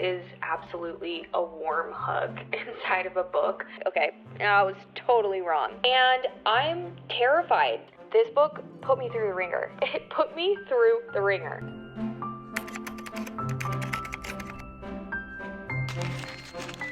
is absolutely a warm hug inside of a book. Okay, I was totally wrong. And I'm terrified. This book put me through the ringer. It put me through the ringer.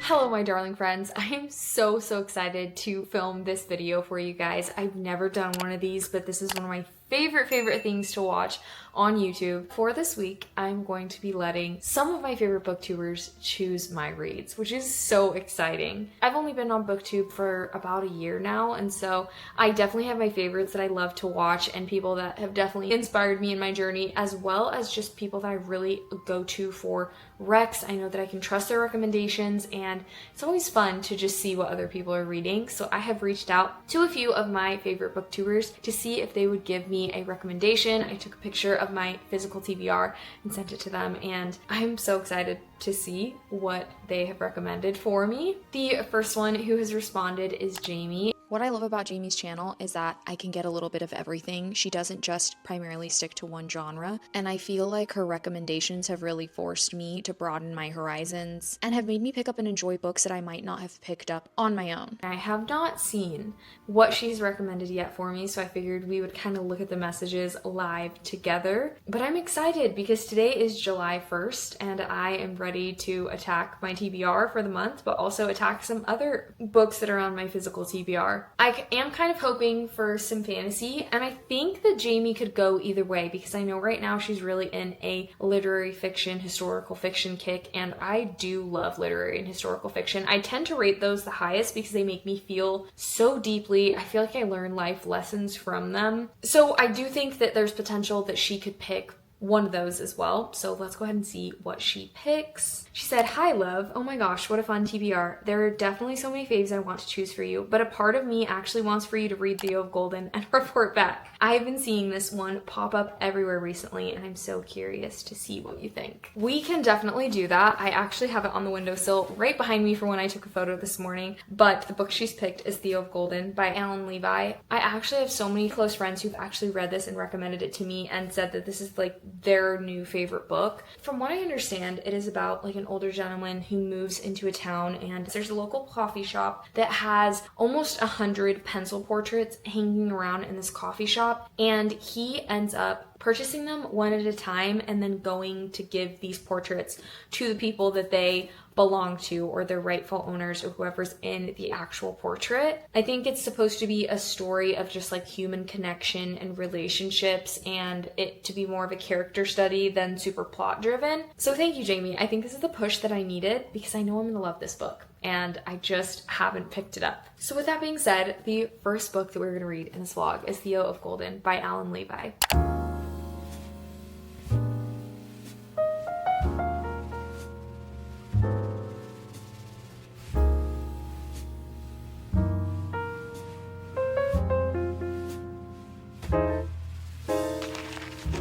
Hello, my darling friends. I am so excited to film this video for you guys. I've never done one of these, but this is one of my favorite things to watch on YouTube. For this week, I'm going to be letting some of my favorite booktubers choose my reads, which is so exciting. I've only been on booktube for about a year now, and so I definitely have my favorites that I love to watch and people that have definitely inspired me in my journey, as well as just people that I really go to for recs. I know that I can trust their recommendations, and it's always fun to just see what other people are reading. So I have reached out to a few of my favorite booktubers to see if they would give me a recommendation. I took a picture of my physical TBR and sent it to them, and I'm so excited to see what they have recommended for me. The first one who has responded is Jamie. What I love about Jamie's channel is that I can get a little bit of everything. She doesn't just primarily stick to one genre, and I feel like her recommendations have really forced me to broaden my horizons and have made me pick up and enjoy books that I might not have picked up on my own. I have not seen what she's recommended yet for me, so I figured we would kind of look at the messages live together. But I'm excited because today is July 1st, and I am ready to attack my TBR for the month, but also attack some other books that are on my physical TBR. I am kind of hoping for some fantasy, and I think that Jamie could go either way because I know right now she's really in a literary fiction, historical fiction kick, and I do love literary and historical fiction. I tend to rate those the highest because they make me feel so deeply. I feel like I learn life lessons from them. So I do think that there's potential that she could pick one of those as well. So let's go ahead and see what she picks. She said, "Hi love, oh my gosh, what a fun TBR. There are definitely so many faves I want to choose for you, but a part of me actually wants for you to read Theo of Golden and report back. I've been seeing this one pop up everywhere recently, and I'm so curious to see what you think." We can definitely do that. I actually have it on the windowsill right behind me for when I took a photo this morning, but the book she's picked is Theo of Golden by Alan Levi. I actually have so many close friends who've actually read this and recommended it to me and said that this is like their new favorite book. From what I understand, it is about like an older gentleman who moves into a town, and there's a local coffee shop that has almost 100 pencil portraits hanging around in this coffee shop, and he ends up purchasing them one at a time and then going to give these portraits to the people that they belong to, or their rightful owners, or whoever's in the actual portrait. I think it's supposed to be a story of just like human connection and relationships, and it to be more of a character study than super plot driven. So thank you, Jamie. I think this is the push that I needed because I know I'm gonna love this book, and I just haven't picked it up. So with that being said, the first book that we're gonna read in this vlog is Theo of Golden by Alan Levi.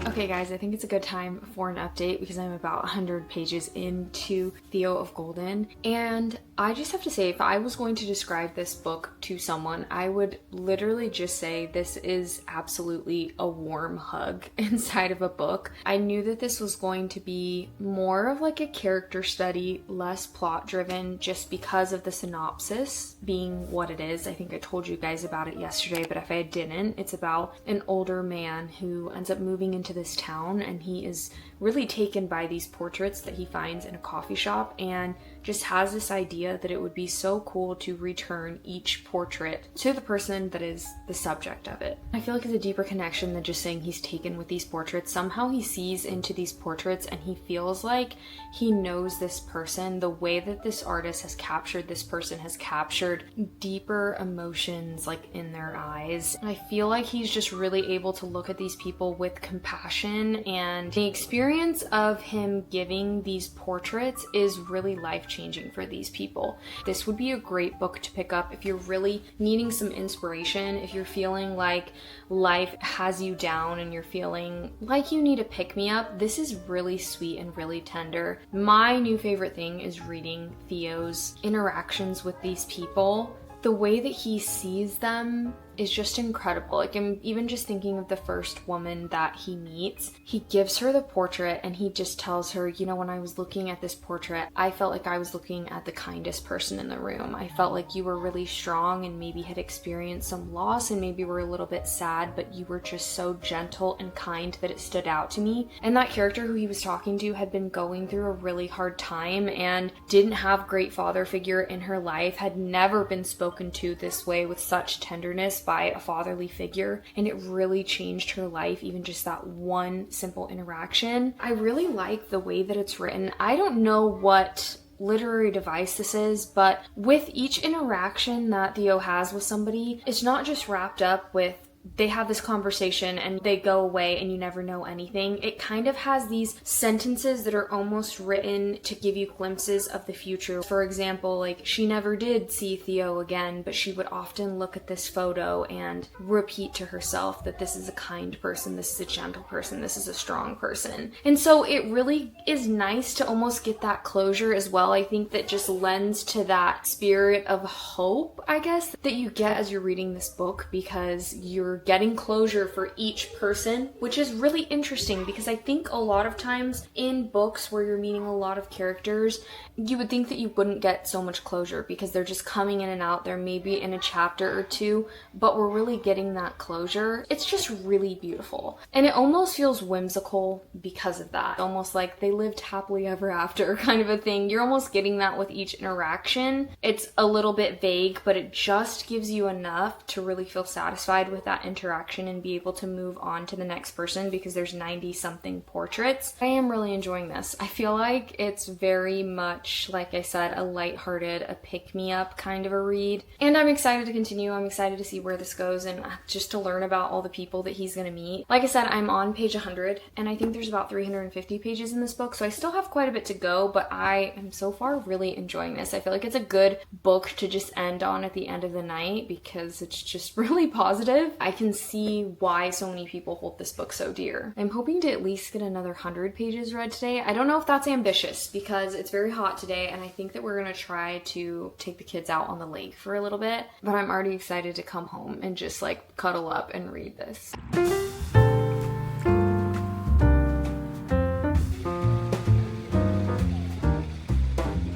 Okay guys, I think it's a good time for an update because I'm about 100 pages into Theo of Golden, and I just have to say, if I was going to describe this book to someone, I would literally just say this is absolutely a warm hug inside of a book. I knew that this was going to be more of like a character study, less plot driven, just because of the synopsis being what it is. I think I told you guys about it yesterday, but if I didn't, it's about an older man who ends up moving into this town, and he is really taken by these portraits that he finds in a coffee shop, and just has this idea that it would be so cool to return each portrait to the person that is the subject of it. I feel like it's a deeper connection than just saying he's taken with these portraits. Somehow he sees into these portraits and he feels like he knows this person. The way that this artist has captured this person has captured deeper emotions like in their eyes. I feel like he's just really able to look at these people with compassion, and the experience of him giving these portraits is really life-changing for these people. This would be a great book to pick up if you're really needing some inspiration, if you're feeling like life has you down and you're feeling like you need a pick-me-up. This is really sweet and really tender. My new favorite thing is reading Theo's interactions with these people. The way that he sees them is just incredible. Like, I'm even just thinking of the first woman that he meets. He gives her the portrait and he just tells her, you know, when I was looking at this portrait, I felt like I was looking at the kindest person in the room. I felt like you were really strong and maybe had experienced some loss and maybe were a little bit sad, but you were just so gentle and kind that it stood out to me. And that character who he was talking to had been going through a really hard time and didn't have great father figure in her life, had never been spoken to this way with such tenderness by a fatherly figure, and it really changed her life, even just that one simple interaction. I really like the way that it's written. I don't know what literary device this is, but with each interaction that Theo has with somebody, it's not just wrapped up with they have this conversation and they go away and you never know anything. It kind of has these sentences that are almost written to give you glimpses of the future. For example, like, she never did see Theo again, but she would often look at this photo and repeat to herself that this is a kind person, this is a gentle person, this is a strong person. And so it really is nice to almost get that closure as well. I think that just lends to that spirit of hope, I guess, that you get as you're reading this book, because you're getting closure for each person, which is really interesting because I think a lot of times in books where you're meeting a lot of characters, you would think that you wouldn't get so much closure because they're just coming in and out. They're maybe in a chapter or two, but we're really getting that closure. It's just really beautiful. And it almost feels whimsical because of that. Almost like they lived happily ever after kind of a thing. You're almost getting that with each interaction. It's a little bit vague, but it just gives you enough to really feel satisfied with that interaction and be able to move on to the next person because there's 90 something portraits. I am really enjoying this. I feel like it's very much, like I said, a lighthearted, a pick-me-up kind of a read. And I'm excited to continue. I'm excited to see where this goes and just to learn about all the people that he's going to meet. Like I said, I'm on page 100 and I think there's about 350 pages in this book, so I still have quite a bit to go, but I am so far really enjoying this. I feel like it's a good book to just end on at the end of the night because it's just really positive. I can see why so many people hold this book so dear. I'm hoping to at least get another 100 pages read today. I don't know if that's ambitious because it's very hot today and I think that we're going to try to take the kids out on the lake for a little bit, but I'm already excited to come home and just like cuddle up and read this.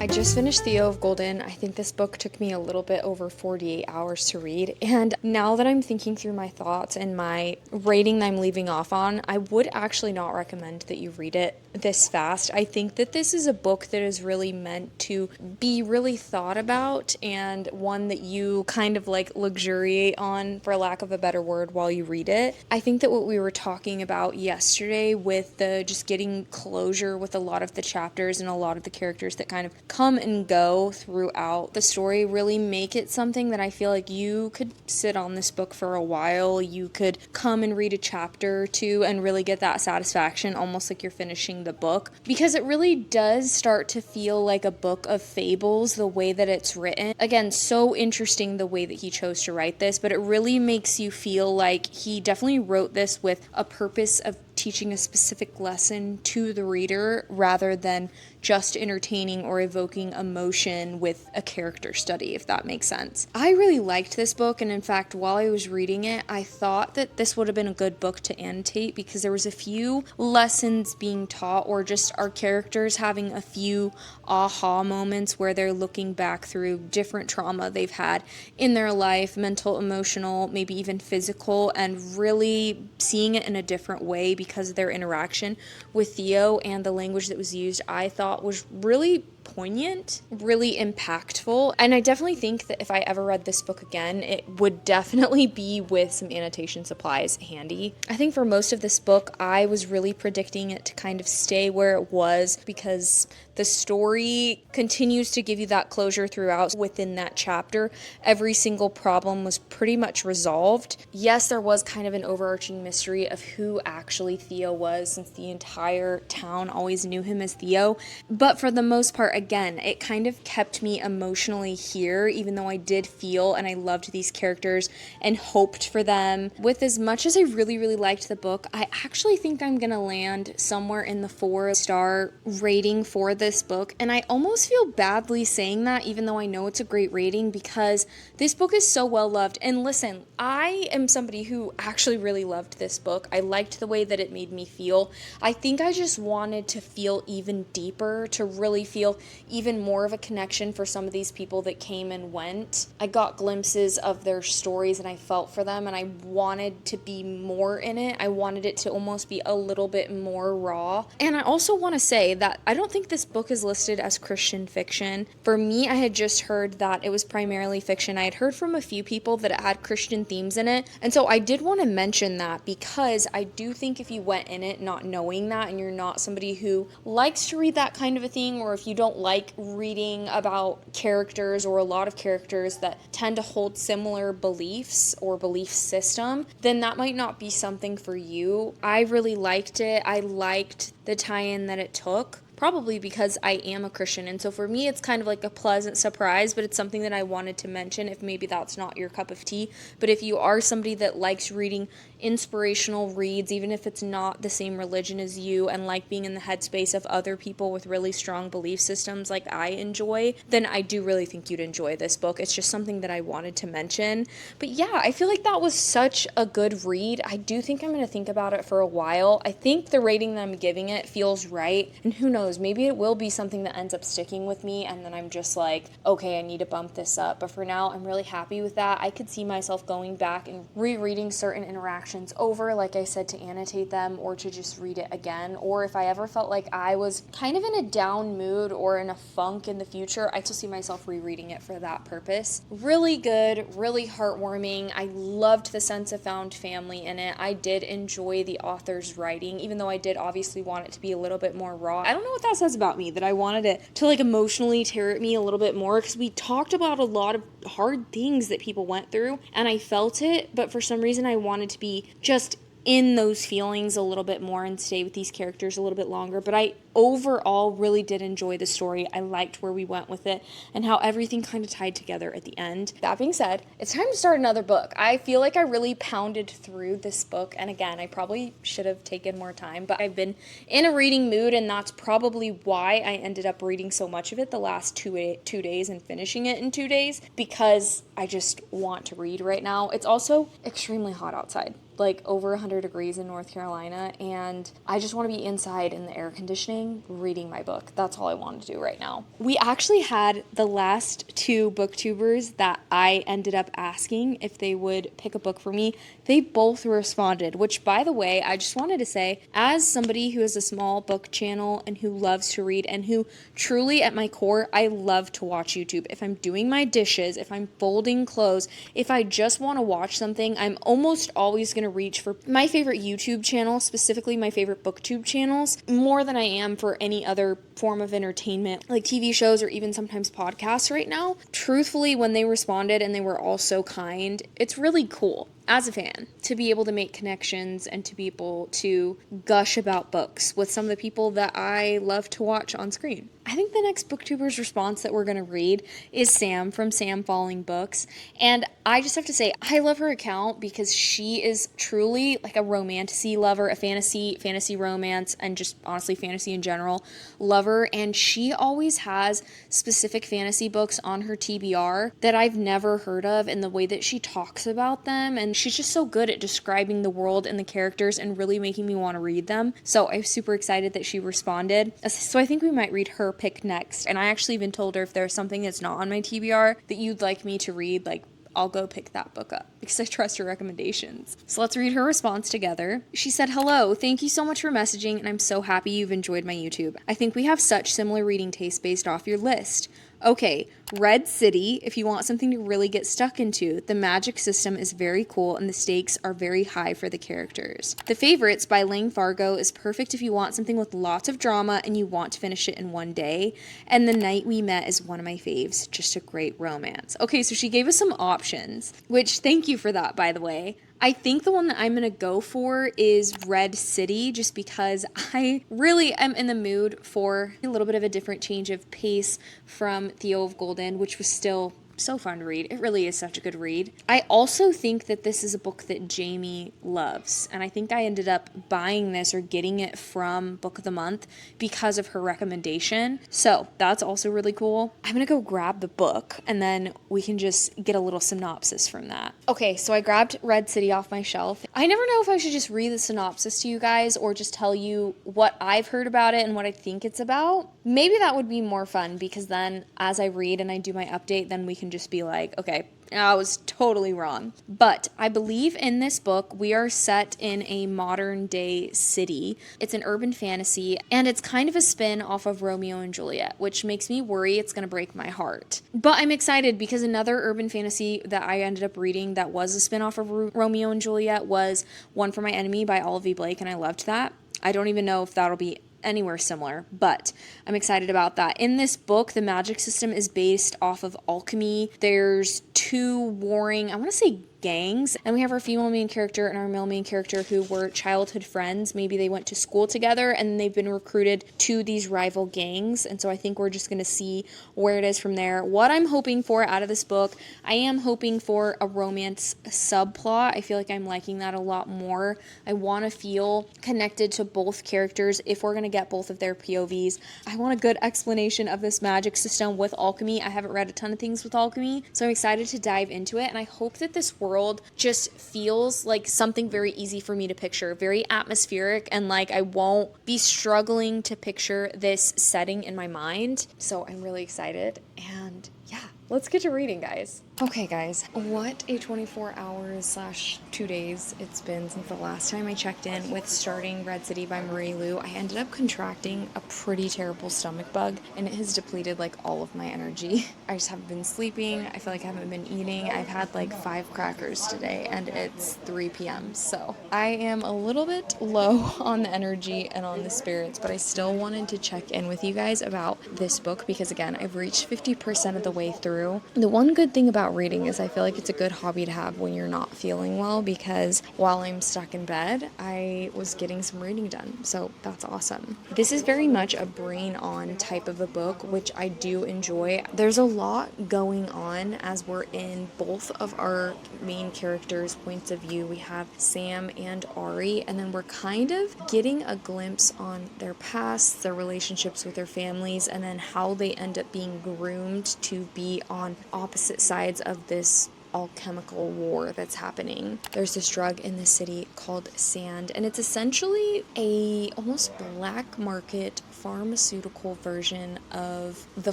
I just finished Theo of Golden. I think this book took me a little bit over 48 hours to read. And now that I'm thinking through my thoughts and my rating that I'm leaving off on, I would actually not recommend that you read it this fast. I think that this is a book that is really meant to be really thought about and one that you kind of like luxuriate on, for lack of a better word, while you read it. I think that what we were talking about yesterday with the just getting closure with a lot of the chapters and a lot of the characters that kind of come and go throughout the story really make it something that I feel like you could sit on this book for a while. You could come and read a chapter or two and really get that satisfaction, almost like you're finishing the book, because it really does start to feel like a book of fables the way that it's written. Again, so interesting the way that he chose to write this, but it really makes you feel like he definitely wrote this with a purpose of teaching a specific lesson to the reader rather than just entertaining or evoking emotion with a character study, if that makes sense. I really liked this book, and in fact, while I was reading it, I thought that this would have been a good book to annotate because there was a few lessons being taught, or just our characters having a few aha moments where they're looking back through different trauma they've had in their life, mental, emotional, maybe even physical, and really seeing it in a different way because of their interaction with Theo and the language that was used. I thought was really poignant, really impactful, and I definitely think that if I ever read this book again, it would definitely be with some annotation supplies handy. I think for most of this book, I was really predicting it to kind of stay where it was because the story continues to give you that closure throughout. Within that chapter, every single problem was pretty much resolved. Yes, there was kind of an overarching mystery of who actually Theo was, since the entire town always knew him as Theo, but for the most part, again, it kind of kept me emotionally here, even though I did feel and I loved these characters and hoped for them. With as much as I really, really liked the book, I actually think I'm gonna land somewhere in the 4-star rating for this book. And I almost feel badly saying that, even though I know it's a great rating, because this book is so well loved. And listen, I am somebody who actually really loved this book. I liked the way that it made me feel. I think I just wanted to feel even deeper, to really feel even more of a connection for some of these people that came and went. I got glimpses of their stories and I felt for them, and I wanted to be more in it. I wanted it to almost be a little bit more raw. And I also want to say that I don't think this book is listed as Christian fiction. For me, I had just heard that it was primarily fiction. I had heard from a few people that it had Christian themes in it, and so I did want to mention that, because I do think if you went in it not knowing that, and you're not somebody who likes to read that kind of a thing, or if you don't like reading about characters or a lot of characters that tend to hold similar beliefs or belief system, then that might not be something for you. I really liked it. I liked the tie-in that it took, probably because I am a Christian. And so for me, it's kind of like a pleasant surprise, but it's something that I wanted to mention if maybe that's not your cup of tea. But if you are somebody that likes reading inspirational reads, even if it's not the same religion as you, and like being in the headspace of other people with really strong belief systems like I enjoy, then I do really think you'd enjoy this book. It's just something that I wanted to mention. But yeah, I feel like that was such a good read. I do think I'm going to think about it for a while. I think the rating that I'm giving it feels right, and who knows, maybe it will be something that ends up sticking with me, and then I'm just like, okay, I need to bump this up. But for now, I'm really happy with that. I could see myself going back and rereading certain interactions over, like I said, to annotate them or to just read it again. Or if I ever felt like I was kind of in a down mood or in a funk in the future, I still see myself rereading it for that purpose. Really good, really heartwarming. I loved the sense of found family in it. I did enjoy the author's writing, even though I did obviously want it to be a little bit more raw. I don't know what that says about me, that I wanted it to like emotionally tear at me a little bit more, because we talked about a lot of hard things that people went through and I felt it, but for some reason I wanted to be just in those feelings a little bit more and stay with these characters a little bit longer. But I overall really did enjoy the story. I liked where we went with it and how everything kind of tied together at the end. That being said, it's time to start another book. I feel like I really pounded through this book, and again, I probably should have taken more time, but I've been in a reading mood, and that's probably why I ended up reading so much of it the last 2 days and finishing it in 2 days, because I just want to read right now. It's also extremely hot outside, like over 100 degrees in North Carolina, and I just want to be inside in the air conditioning reading my book. That's all I want to do right now. We actually had the last 2 booktubers that I ended up asking if they would pick a book for me. They both responded, which, by the way, I just wanted to say, as somebody who has a small book channel and who loves to read and who truly at my core, I love to watch YouTube. If I'm doing my dishes, if I'm folding clothes, if I just want to watch something, I'm almost always going to reach for my favorite YouTube channel, specifically my favorite booktube channels, more than I am for any other form of entertainment, like TV shows or even sometimes podcasts right now. Truthfully, when they responded and they were all so kind, it's really cool as a fan to be able to make connections and to be able to gush about books with some of the people that I love to watch on screen. I think the next booktuber's response that we're going to read is Sam from Sam Falling Books. And I just have to say, I love her account because she is truly like a romantasy lover, a fantasy romance, and just honestly fantasy in general lover. And she always has specific fantasy books on her TBR that I've never heard of, and the way that she talks about them. And she's just so good at describing the world and the characters and really making me want to read them. So I'm super excited that she responded. So I think we might read her pick next. And I actually even told her if there's something that's not on my TBR that you'd like me to read, like, I'll go pick that book up because I trust her recommendations. So let's read her response together. She said, "Hello, thank you so much for messaging, and I'm so happy you've enjoyed my YouTube. I think we have such similar reading tastes based off your list. Okay, Red City, if you want something to really get stuck into. The magic system is very cool and the stakes are very high for the characters. The Favorites by Lang Fargo is perfect if you want something with lots of drama and you want to finish it in one day. And The Night We Met is one of my faves, just a great romance." Okay, so she gave us some options, which thank you for that, by the way. I think the one that I'm going to go for is Red City, just because I really am in the mood for a little bit of a different change of pace from Theo of Golden, which was still so fun to read. It really is such a good read. I also think that this is a book that Jamie loves, and I think I ended up buying this or getting it from Book of the Month because of her recommendation. So that's also really cool. I'm gonna go grab the book and then we can just get a little synopsis from that. Okay, so I grabbed Red City off my shelf. I never know if I should just read the synopsis to you guys or just tell you what I've heard about it and what I think it's about. Maybe that would be more fun, because then as I read and I do my update, then we can just be like, okay, I was totally wrong. But I believe in this book, we are set in a modern day city. It's an urban fantasy, and it's kind of a spin off of Romeo and Juliet, which makes me worry it's going to break my heart. But I'm excited because another urban fantasy that I ended up reading that was a spin off of Romeo and Juliet was One for My Enemy by Olive V. Blake, and I loved that. I don't even know if that'll be anywhere similar, but I'm excited about that. In this book, the magic system is based off of alchemy. There's two warring, I want to say gangs, and we have our female main character and our male main character who were childhood friends. Maybe they went to school together and they've been recruited to these rival gangs, and so I think we're just going to see where it is from there. What I'm hoping for out of this book, I am hoping for a romance subplot. I feel like I'm liking that a lot more. I want to feel connected to both characters if we're going to get both of their POVs. I want a good explanation of this magic system with alchemy. I haven't read a ton of things with alchemy, so I'm excited to dive into it, and I hope that this world just feels like something very easy for me to picture, very atmospheric, and like I won't be struggling to picture this setting in my mind. So I'm really excited, and yeah, let's get to reading, guys. Okay, guys, what a 24 hours / 2 days it's been since the last time I checked in with starting Red City by Marie Lu. I ended up contracting a pretty terrible stomach bug, and it has depleted like all of my energy. I just haven't been sleeping. I feel like I haven't been eating. I've had like 5 crackers today, and it's 3 p.m. So I am a little bit low on the energy and on the spirits, but I still wanted to check in with you guys about this book because, again, I've reached 50% of the way through. The one good thing about reading is I feel like it's a good hobby to have when you're not feeling well, because while I'm stuck in bed, I was getting some reading done. So that's awesome. This is very much a brain on type of a book, which I do enjoy. There's a lot going on as we're in both of our main characters' points of view. We have Sam and Ari, and then we're kind of getting a glimpse on their past, their relationships with their families, and then how they end up being groomed to be on opposite sides of this alchemical war that's happening. There's this drug in the city called sand, and it's essentially a almost black market pharmaceutical version of the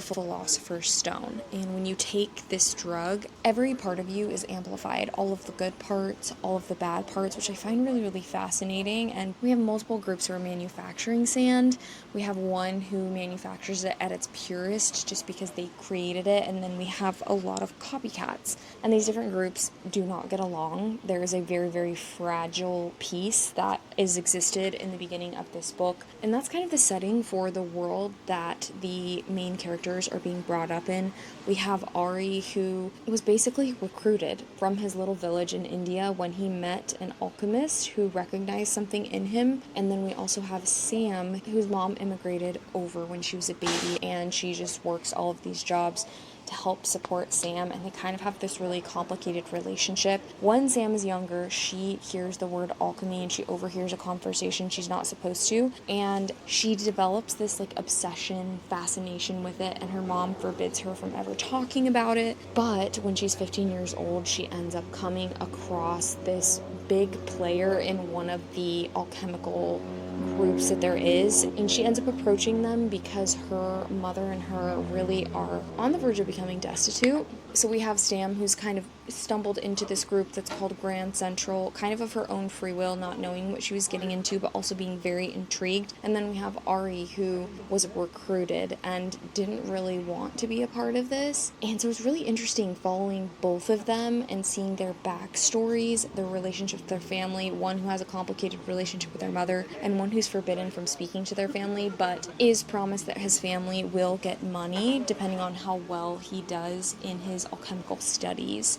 Philosopher's Stone. And when you take this drug, every part of you is amplified. All of the good parts, all of the bad parts, which I find really, really fascinating. And we have multiple groups who are manufacturing sand. We have one who manufactures it at its purest just because they created it, and then we have a lot of copycats. And these different groups do not get along. There is a very, very fragile piece that is existed in the beginning of this book, and that's kind of the setting for the world that the main characters are being brought up in. We have Ari, who was basically recruited from his little village in India when he met an alchemist who recognized something in him. And then we also have Sam, whose mom immigrated over when she was a baby, and she just works all of these jobs to help support Sam, and they kind of have this really complicated relationship. When Sam is younger, she hears the word alchemy and she overhears a conversation she's not supposed to, and she develops this like obsession, fascination with it, and her mom forbids her from ever talking about it. But when she's 15 years old, she ends up coming across this big player in one of the alchemical groups that there is, and she ends up approaching them because her mother and her really are on the verge of becoming destitute. So we have Sam, who's kind of stumbled into this group that's called Grand Central, kind of her own free will, not knowing what she was getting into, but also being very intrigued. And then we have Ari, who was recruited and didn't really want to be a part of this. And so it's really interesting following both of them and seeing their backstories, their relationship with their family, one who has a complicated relationship with their mother, and one who's forbidden from speaking to their family, but is promised that his family will get money depending on how well he does in his alchemical studies.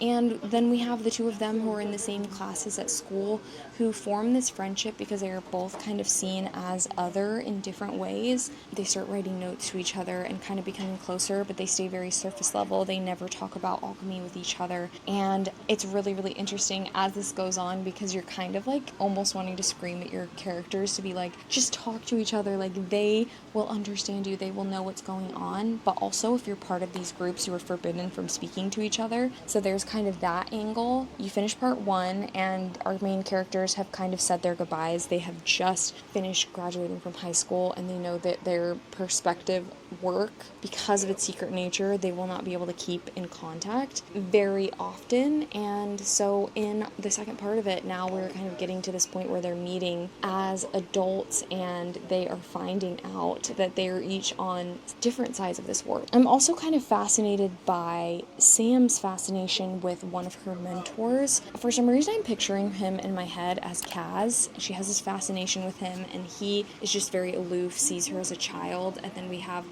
And then we have the two of them who are in the same classes at school who form this friendship because they are both kind of seen as other in different ways. They start writing notes to each other and kind of becoming closer, but they stay very surface level. They never talk about alchemy with each other. And it's really, really interesting as this goes on because you're kind of like almost wanting to scream at your characters to be like, just talk to each other. Like, they will understand you. They will know what's going on. But also, if you're part of these groups, you are forbidden from speaking to each other. So there's kind of that angle. You finish part 1 and our main characters have kind of said their goodbyes. They have just finished graduating from high school and they know that their prospective work, because of its secret nature, they will not be able to keep in contact very often. And so in the second part of it, now we're kind of getting to this point where they're meeting as adults and they are finding out that they are each on different sides of this work. I'm also kind of fascinated by Sam's fascination with one of her mentors. For some reason, I'm picturing him in my head as Kaz. She has this fascination with him and he is just very aloof, sees her as a child. And then we have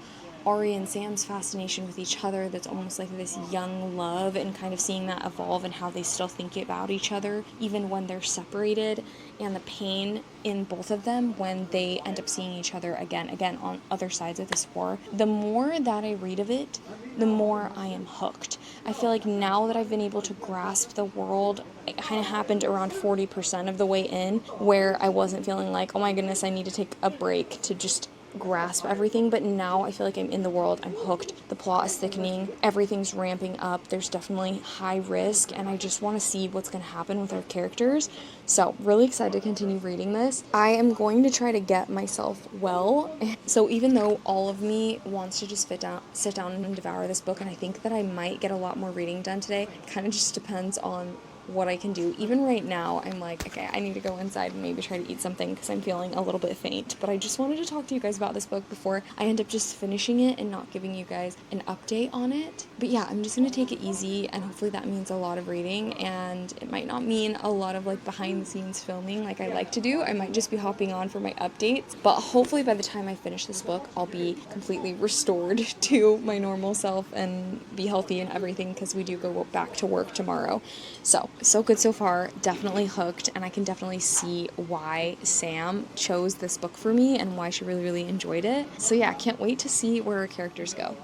Ari and Sam's fascination with each other that's almost like this young love, and kind of seeing that evolve and how they still think about each other even when they're separated, and the pain in both of them when they end up seeing each other again on other sides of this war. The more that I read of it, the more I am hooked. I feel like now that I've been able to grasp the world, it kind of happened around 40% of the way in, where I wasn't feeling like, oh my goodness, I need to take a break to just grasp everything. But now I feel like I'm in the world, I'm hooked, the plot is thickening, everything's ramping up, there's definitely high risk, and I just want to see what's going to happen with our characters. So really excited to continue reading this. I am going to try to get myself well, so even though all of me wants to just sit down and devour this book, and I think that I might get a lot more reading done today, it kind of just depends on what I can do. Even right now, I'm like, okay, I need to go inside and maybe try to eat something because I'm feeling a little bit faint. But I just wanted to talk to you guys about this book before I end up just finishing it and not giving you guys an update on it. But yeah, I'm just going to take it easy, and hopefully that means a lot of reading, and it might not mean a lot of like behind the scenes filming like I like to do. I might just be hopping on for my updates, but hopefully by the time I finish this book, I'll be completely restored to my normal self and be healthy and everything, because we do go back to work tomorrow. So good so far, definitely hooked, and I can definitely see why Sam chose this book for me and why she really, really enjoyed it. So yeah, can't wait to see where her characters go.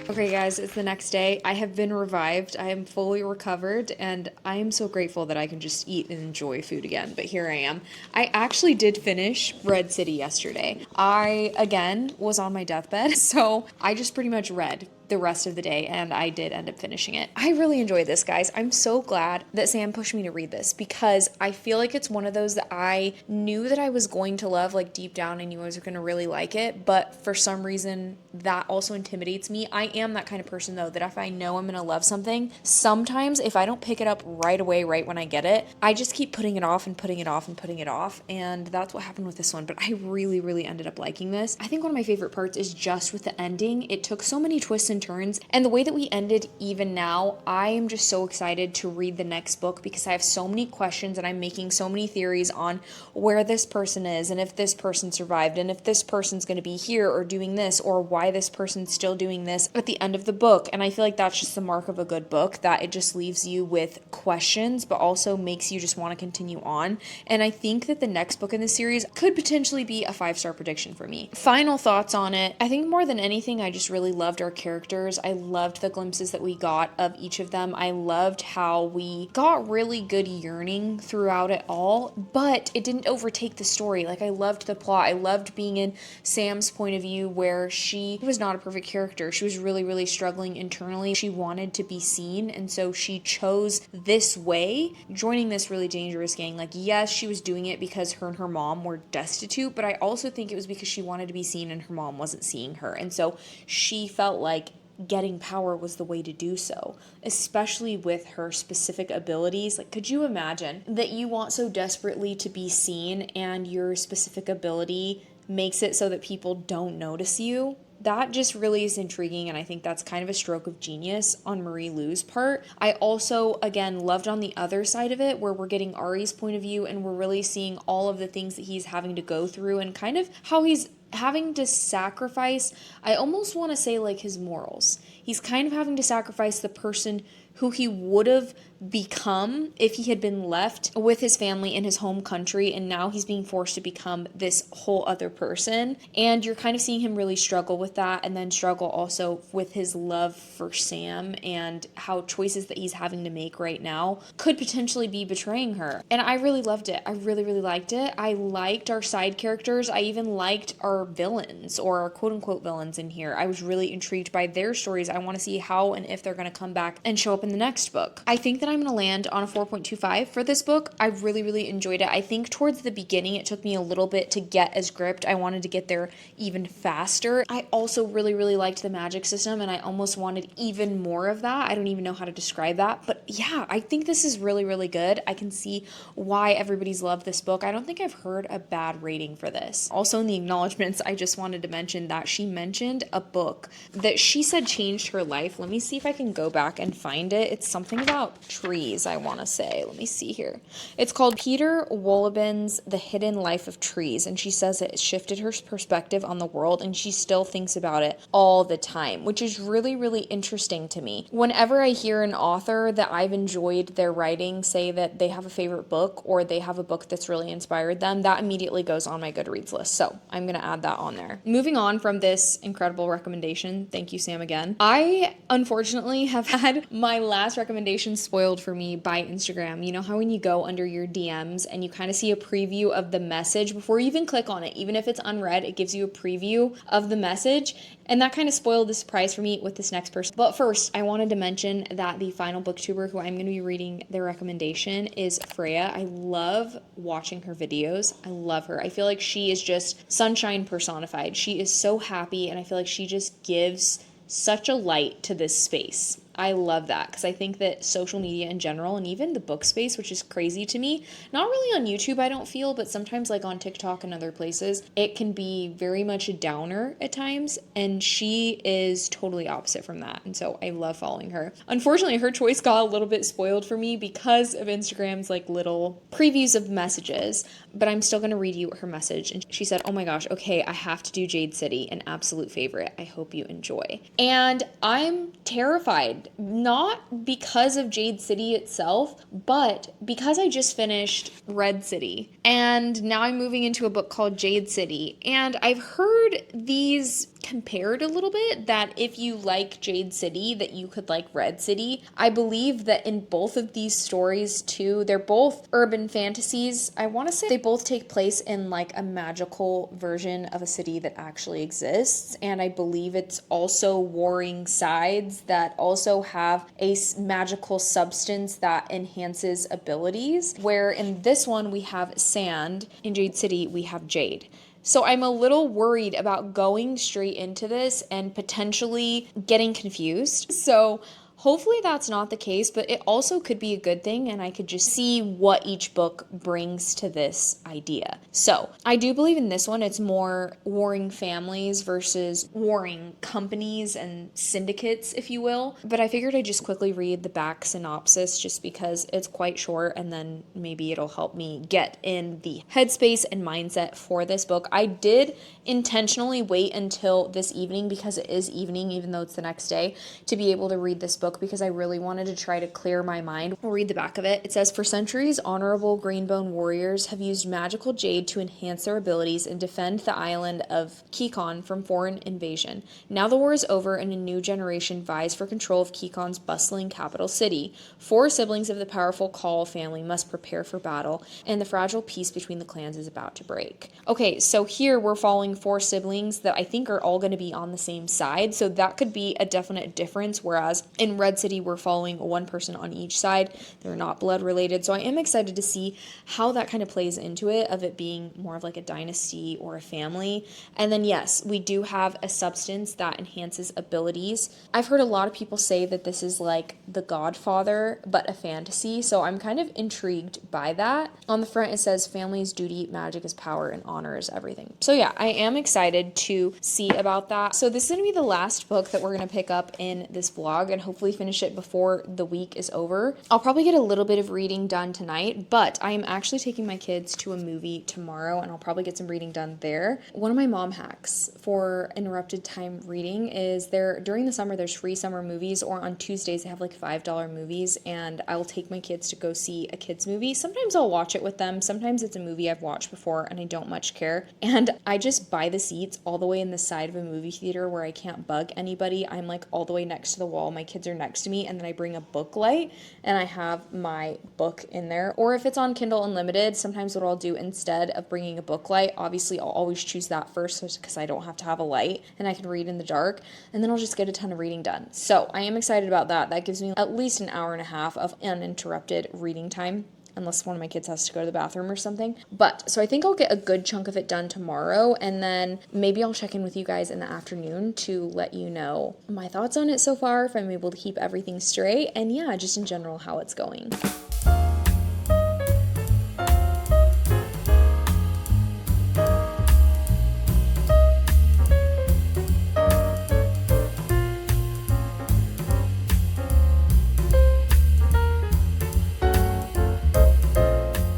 Okay guys, it's the next day. I have been revived. I am fully recovered, and I am so grateful that I can just eat and enjoy food again. But here I am. I actually did finish Red City yesterday. I, again, was on my deathbed, so I just pretty much read the rest of the day, and I did end up finishing it. I really enjoyed this, guys. I'm so glad that Sam pushed me to read this, because I feel like it's one of those that I knew that I was going to love, like deep down I knew I was going to really like it, but for some reason that also intimidates me. I am that kind of person though, that if I know I'm going to love something, sometimes if I don't pick it up right away, right when I get it, I just keep putting it off and putting it off and putting it off, and that's what happened with this one. But I really, really ended up liking this. I think one of my favorite parts is just with the ending. It took so many twists and turns, and the way that we ended, even now, I am just so excited to read the next book, because I have so many questions and I'm making so many theories on where this person is, and if this person survived, and if this person's going to be here or doing this, or why this person's still doing this at the end of the book. And I feel like that's just the mark of a good book, that it just leaves you with questions but also makes you just want to continue on. And I think that the next book in the series could potentially be a 5-star prediction for me. Final thoughts on it. I think more than anything, I just really loved our characters. I loved the glimpses that we got of each of them. I loved how we got really good yearning throughout it all, but it didn't overtake the story. Like, I loved the plot. I loved being in Sam's point of view, where she was not a perfect character. She was really, really struggling internally. She wanted to be seen, and so she chose this way, joining this really dangerous gang. Like, yes, she was doing it because her and her mom were destitute, but I also think it was because she wanted to be seen and her mom wasn't seeing her. And so she felt like getting power was the way to do so, especially with her specific abilities. Like, could you imagine that you want so desperately to be seen and your specific ability makes it so that people don't notice you? That just really is intriguing, and I think that's kind of a stroke of genius on Marie Lu's part. I also, again, loved on the other side of it, where we're getting Ari's point of view and we're really seeing all of the things that he's having to go through and kind of how he's having to sacrifice, I almost want to say like his morals. He's kind of having to sacrifice the person who he would have become if he had been left with his family in his home country, and now he's being forced to become this whole other person. And you're kind of seeing him really struggle with that, and then struggle also with his love for Sam and how choices that he's having to make right now could potentially be betraying her. And I really loved it. I really, really liked it. I liked our side characters. I even liked our villains, or our quote-unquote villains in here. I was really intrigued by their stories. I want to see how and if they're going to come back and show up in the next book. I think that I'm going to land on a 4.25 for this book. I really, really enjoyed it. I think towards the beginning, it took me a little bit to get as gripped. I wanted to get there even faster. I also really, really liked the magic system, and I almost wanted even more of that. I don't even know how to describe that. But yeah, I think this is really, really good. I can see why everybody's loved this book. I don't think I've heard a bad rating for this. Also, in the acknowledgments, I just wanted to mention that she mentioned a book that she said changed her life. Let me see if I can go back and find it. It's something about trees, I want to say. Let me see here. It's called Peter Wollobin's The Hidden Life of Trees, and she says it shifted her perspective on the world, and she still thinks about it all the time, which is really, really interesting to me. Whenever I hear an author that I've enjoyed their writing say that they have a favorite book, or they have a book that's really inspired them, that immediately goes on my Goodreads list. So I'm going to add that on there. Moving on from this incredible recommendation, thank you, Sam, again. I unfortunately have had my last recommendation spoiled for me by Instagram. You know how when you go under your DMs and you kind of see a preview of the message before you even click on it, even if it's unread, it gives you a preview of the message. And that kind of spoiled the surprise for me with this next person. But first, I wanted to mention that the final booktuber who I'm going to be reading their recommendation is Freya. I love watching her videos. I love her. I feel like she is just sunshine personified. She is so happy, and I feel like she just gives such a light to this space. I love that, because I think that social media in general, and even the book space, which is crazy to me, not really on YouTube I don't feel, but sometimes like on TikTok and other places, it can be very much a downer at times, and she is totally opposite from that, and so I love following her. Unfortunately, her choice got a little bit spoiled for me because of Instagram's like little previews of messages, but I'm still going to read you her message. And she said, "Oh my gosh, okay, I have to do Jade City, an absolute favorite. I hope you enjoy." And I'm terrified. Not because of Jade City itself, but because I just finished Red City. And now I'm moving into a book called Jade City. And I've heard these compared a little bit, that if you like Jade City, that you could like Red City. I believe that in both of these stories too, they're both urban fantasies. I want to say they both take place in like a magical version of a city that actually exists. And I believe it's also warring sides that also have a magical substance that enhances abilities. Where in this one we have sand, in Jade City we have jade. So I'm a little worried about going straight into this and potentially getting confused. So hopefully that's not the case, but it also could be a good thing, and I could just see what each book brings to this idea. So I do believe in this one, it's more warring families versus warring companies and syndicates, if you will. But I figured I'd just quickly read the back synopsis just because it's quite short, and then maybe it'll help me get in the headspace and mindset for this book. I did intentionally wait until this evening, because it is evening, even though it's the next day, to be able to read this book, because I really wanted to try to clear my mind. We'll read the back of it. It says, "For centuries, honorable greenbone warriors have used magical jade to enhance their abilities and defend the island of Kikon from foreign invasion. Now the war is over, and a new generation vies for control of Kikon's bustling capital city. 4 siblings of the powerful Call family must prepare for battle, and the fragile peace between the clans is about to break." Okay, so here we're following 4 siblings that I think are all going to be on the same side, so that could be a definite difference, whereas in Red City, we're following one person on each side. They're not blood related. So I am excited to see how that kind of plays into it, of it being more of like a dynasty or a family. And then yes, we do have a substance that enhances abilities. I've heard a lot of people say that this is like The Godfather, but a fantasy. So I'm kind of intrigued by that. On the front, it says family is duty, magic is power, and honor is everything. So yeah, I am excited to see about that. So this is going to be the last book that we're going to pick up in this vlog and hopefully finish it before the week is over. I'll probably get a little bit of reading done tonight, but I am actually taking my kids to a movie tomorrow and I'll probably get some reading done there. One of my mom hacks for interrupted time reading is during the summer there's free summer movies, or on Tuesdays they have like $5 movies, and I will take my kids to go see a kids movie. Sometimes I'll watch it with them. Sometimes it's a movie I've watched before and I don't much care. And I just buy the seats all the way in the side of a movie theater where I can't bug anybody. I'm like all the way next to the wall. My kids are next to me, and then I bring a book light and I have my book in there. Or if it's on Kindle Unlimited, sometimes what I'll do instead of bringing a book light, obviously I'll always choose that first because I don't have to have a light and I can read in the dark, and then I'll just get a ton of reading done. So I am excited about that. That gives me at least an hour and a half of uninterrupted reading time, unless one of my kids has to go to the bathroom or something. But so I think I'll get a good chunk of it done tomorrow, and then maybe I'll check in with you guys in the afternoon to let you know my thoughts on it so far, if I'm able to keep everything straight, and yeah, just in general how it's going.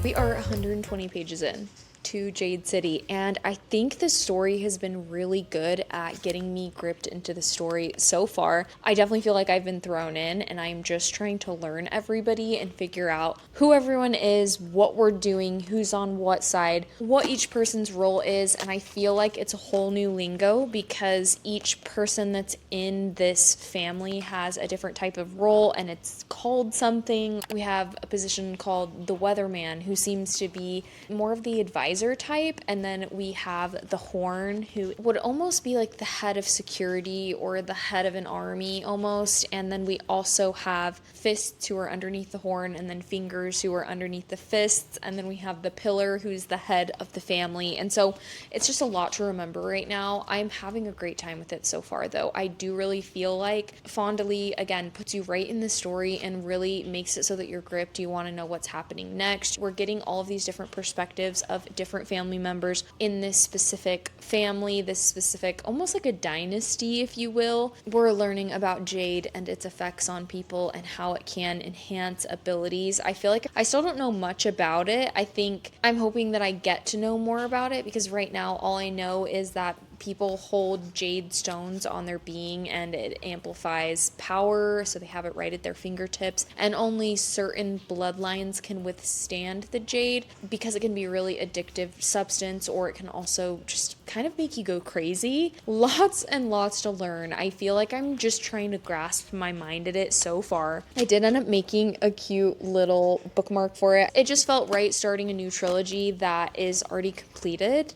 We are 120 pages in to Jade City, and I think the story has been really good at getting me gripped into the story so far. I definitely feel like I've been thrown in, and I'm just trying to learn everybody and figure out who everyone is, what we're doing, who's on what side, what each person's role is, and I feel like it's a whole new lingo because each person that's in this family has a different type of role, and it's called something. We have a position called the Weatherman, who seems to be more of the advisor type, and then we have the Horn, who would almost be like the head of security or the head of an army almost, and then we also have Fists, who are underneath the Horn, and then Fingers, who are underneath the Fists, and then we have the Pillar, who's the head of the family. And so it's just a lot to remember right now. I'm having a great time with it so far, though. I do really feel like Fond du Lis, again, puts you right in the story and really makes it so that you're gripped. You want to know what's happening next. We're getting all of these different perspectives of different family members in this specific family, this specific, almost like a dynasty, if you will. We're learning about Jade and its effects on people and how it can enhance abilities. I feel like I still don't know much about it. I think I'm hoping that I get to know more about it, because right now all I know is that people hold jade stones on their being and it amplifies power, so they have it right at their fingertips, and only certain bloodlines can withstand the jade because it can be a really addictive substance, or it can also just kind of make you go crazy. Lots and lots to learn. I feel like I'm just trying to grasp my mind at it so far. I did end up making a cute little bookmark for it. It just felt right starting a new trilogy that is already completed.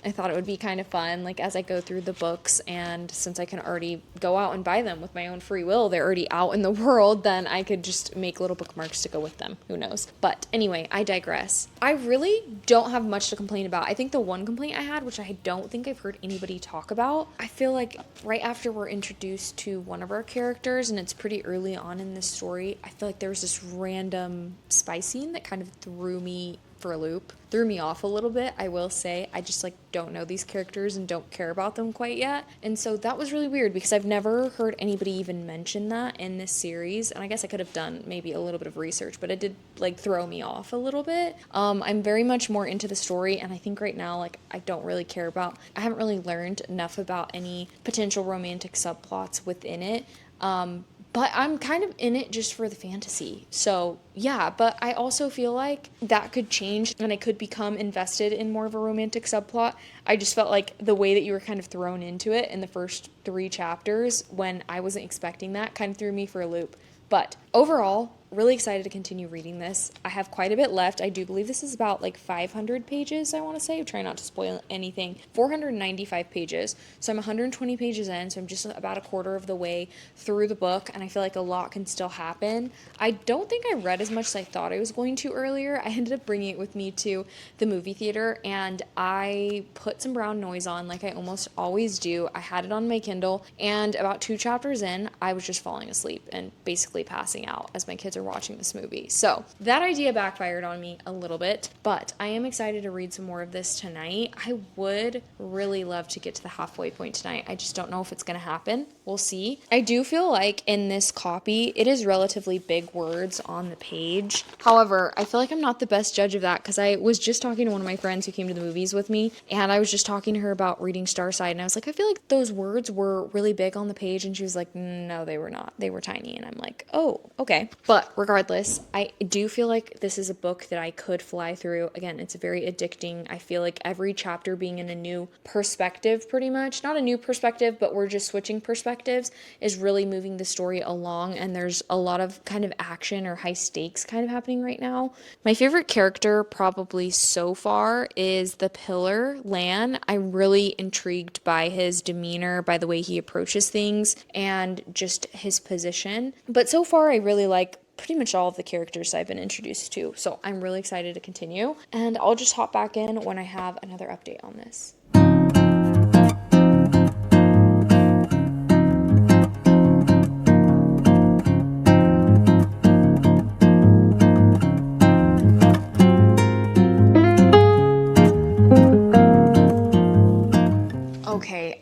I thought it would be kind of fun, like as I go through the books, and since I can already go out and buy them with my own free will, they're already out in the world, then I could just make little bookmarks to go with them. Who knows? But anyway, I digress. I really don't have much to complain about. I think the one complaint I had, which I don't think I've heard anybody talk about, I feel like right after we're introduced to one of our characters, and it's pretty early on in this story, I feel like there was this random spy scene that kind of threw me for a loop. Threw me off a little bit, I will say. I just don't know these characters and don't care about them quite yet. And so that was really weird because I've never heard anybody even mention that in this series. And I guess I could have done maybe a little bit of research, but it did throw me off a little bit. I'm very much more into the story, and I think right now I don't really care about, I haven't really learned enough about any potential romantic subplots within it. But I'm kind of in it just for the fantasy. So yeah, but I also feel like that could change and I could become invested in more of a romantic subplot. I just felt like the way that you were kind of thrown into it in the first 3 chapters when I wasn't expecting that kind of threw me for a loop. But overall, really excited to continue reading this. I have quite a bit left. I do believe this is about like 500 pages, I want to say. I'm trying not to spoil anything. 495 pages. So I'm 120 pages in, so I'm just about a quarter of the way through the book, and I feel like a lot can still happen. I don't think I read as much as I thought I was going to earlier. I ended up bringing it with me to the movie theater, and I put some brown noise on like I almost always do. I had it on my Kindle, and about 2 chapters in, I was just falling asleep and basically passing out as my kids are watching this movie. So that idea backfired on me a little bit, but I am excited to read some more of this tonight. I would really love to get to the halfway point tonight. I just don't know if it's going to happen. We'll see. I do feel like in this copy, it is relatively big words on the page. However, I feel like I'm not the best judge of that because I was just talking to one of my friends who came to the movies with me, and I was just talking to her about reading Starside, and I was like, I feel like those words were really big on the page, and she was like, no, they were not. They were tiny, and I'm like, oh, okay. But regardless, I do feel like this is a book that I could fly through. Again, it's very addicting. I feel like every chapter being in a new perspective, pretty much. Not a new perspective, but we're just switching perspectives, is really moving the story along, and there's a lot of kind of action or high stakes kind of happening right now. My favorite character probably so far is the Pillar, Lan. I'm really intrigued by his demeanor, by the way he approaches things, and just his position. But so far, I really like pretty much all of the characters I've been introduced to, so I'm really excited to continue, and I'll just hop back in when I have another update on this. Okay,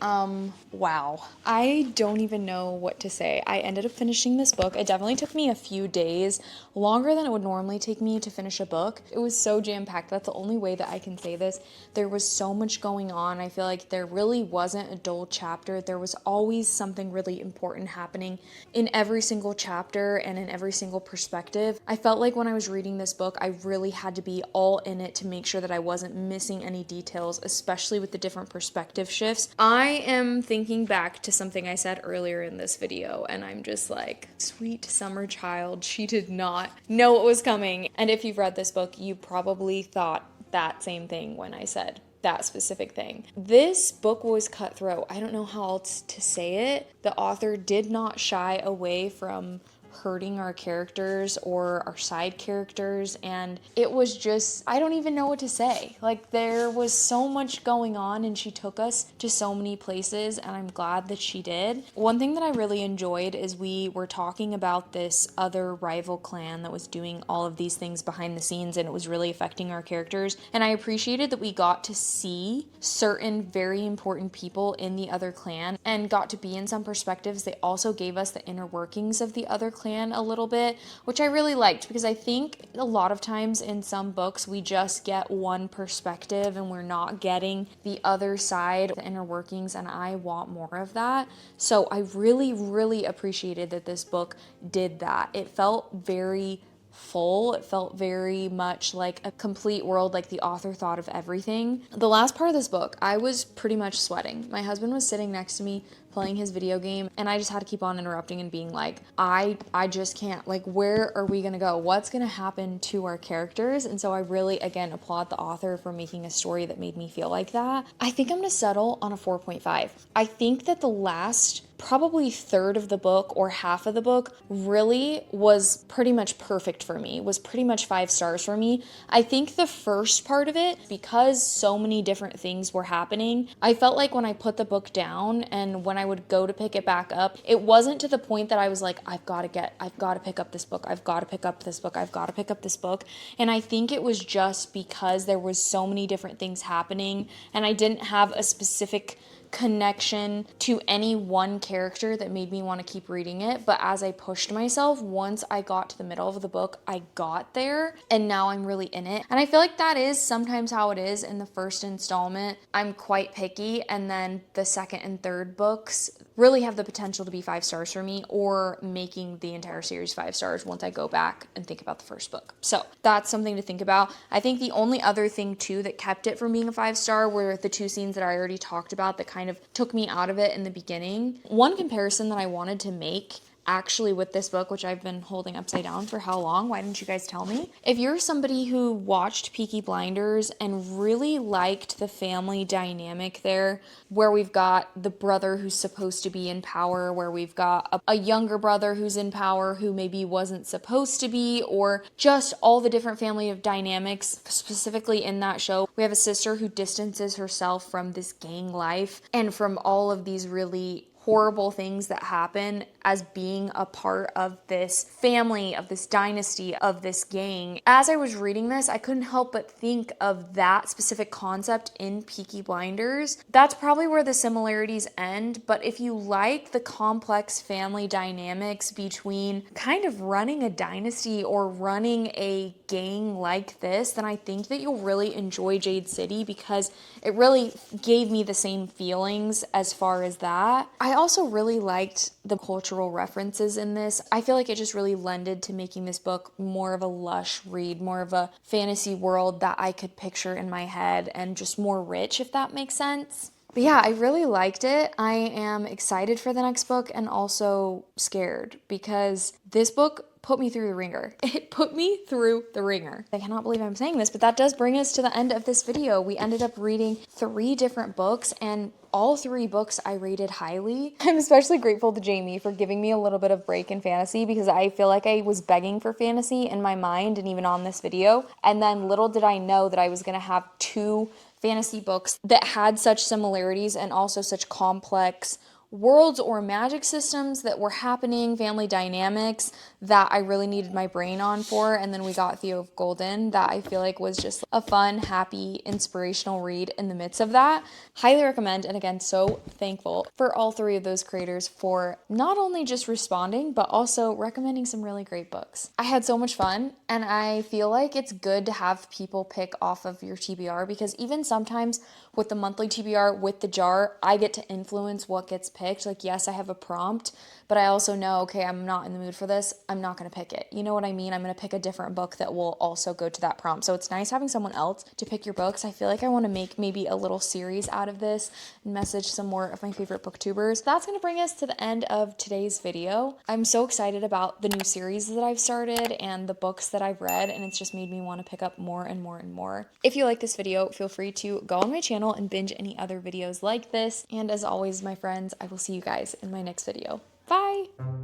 wow. I don't even know what to say. I ended up finishing this book. It definitely took me a few days, longer than it would normally take me to finish a book. It was so jam-packed. That's the only way that I can say this. There was so much going on. I feel like there really wasn't a dull chapter. There was always something really important happening in every single chapter and in every single perspective. I felt like when I was reading this book, I really had to be all in it to make sure that I wasn't missing any details, especially with the different perspective shifts. I am thinking back to something I said earlier in this video, and I'm just like, sweet summer child, she did not know what was coming. And if you've read this book, you probably thought that same thing when I said that specific thing. This book was cutthroat. I don't know how else to say it. The author did not shy away from hurting our characters or our side characters, and it was just, I don't even know what to say. Like, there was so much going on, and she took us to so many places, and I'm glad that she did. One thing that I really enjoyed is we were talking about this other rival clan that was doing all of these things behind the scenes, and it was really affecting our characters, and I appreciated that we got to see certain very important people in the other clan and got to be in some perspectives. They also gave us the inner workings of the other clan a little bit, which I really liked, because I think a lot of times in some books we just get one perspective and we're not getting the other side, the inner workings, and I want more of that. So I really appreciated that this book did that. It felt very full. It felt very much like a complete world, like the author thought of everything. The last part of this book, I was pretty much sweating. My husband was sitting next to me playing his video game, and I just had to keep on interrupting and being like, I just can't, like, where are we gonna go? What's gonna happen to our characters? And so I really, again, applaud the author for making a story that made me feel like that. I think I'm gonna settle on a 4.5. I think that the last probably third of the book or half of the book really was pretty much perfect for me, was pretty much 5 stars for me. I think the first part of it, because so many different things were happening, I felt like when I put the book down and when I would go to pick it back up, it wasn't to the point that I was like, I've got to pick up this book, I've got to pick up this book, I've got to pick up this book. And I think it was just because there was so many different things happening, and I didn't have a specific connection to any one character that made me want to keep reading it. But as I pushed myself, once I got to the middle of the book, I got there, and now I'm really in it. And I feel like that is sometimes how it is in the first installment. I'm quite picky, and then the second and third books really have the potential to be 5 stars for me, or making the entire series 5 stars once I go back and think about the first book. So that's something to think about. I think the only other thing too that kept it from being a 5 star were the 2 scenes that I already talked about that kind of took me out of it in the beginning. One comparison that I wanted to make actually with this book, which I've been holding upside down for how long? Why didn't you guys tell me? If you're somebody who watched Peaky Blinders and really liked the family dynamic there, where we've got the brother who's supposed to be in power, where we've got a younger brother who's in power who maybe wasn't supposed to be, or just all the different family of dynamics, specifically in that show. We have a sister who distances herself from this gang life and from all of these really horrible things that happen as being a part of this family, of this dynasty, of this gang. As I was reading this, I couldn't help but think of that specific concept in Peaky Blinders. That's probably where the similarities end, but if you like the complex family dynamics between kind of running a dynasty or running a gang like this, then I think that you'll really enjoy Jade City, because it really gave me the same feelings as far as that. I also really liked the cultural references in this. I feel like it just really lended to making this book more of a lush read, more of a fantasy world that I could picture in my head, and just more rich, if that makes sense. But yeah, I really liked it. I am excited for the next book and also scared, because this book put me through the ringer. It put me through the ringer. I cannot believe I'm saying this, but that does bring us to the end of this video. We ended up reading 3 different books, and all 3 books I rated highly. I'm especially grateful to Jamie for giving me a little bit of break in fantasy, because I feel like I was begging for fantasy in my mind and even on this video. And then little did I know that I was going to have 2 fantasy books that had such similarities and also such complex worlds or magic systems that were happening, family dynamics that I really needed my brain on for. And then we got Theo of Golden, that I feel like was just a fun, happy, inspirational read in the midst of that. Highly recommend, and again, so thankful for all 3 of those creators for not only just responding, but also recommending some really great books. I had so much fun, and I feel like it's good to have people pick off of your TBR, because even sometimes with the monthly TBR, with the jar, I get to influence what gets picked. Like, yes, I have a prompt, but I also know, okay, I'm not in the mood for this, I'm not going to pick it. You know what I mean? I'm going to pick a different book that will also go to that prompt. So it's nice having someone else to pick your books. I feel like I want to make maybe a little series out of this and message some more of my favorite booktubers. That's going to bring us to the end of today's video. I'm so excited about the new series that I've started and the books that I've read, and it's just made me want to pick up more and more and more. If you like this video, feel free to go on my channel and binge any other videos like this. And as always, my friends, I will see you guys in my next video. Bye!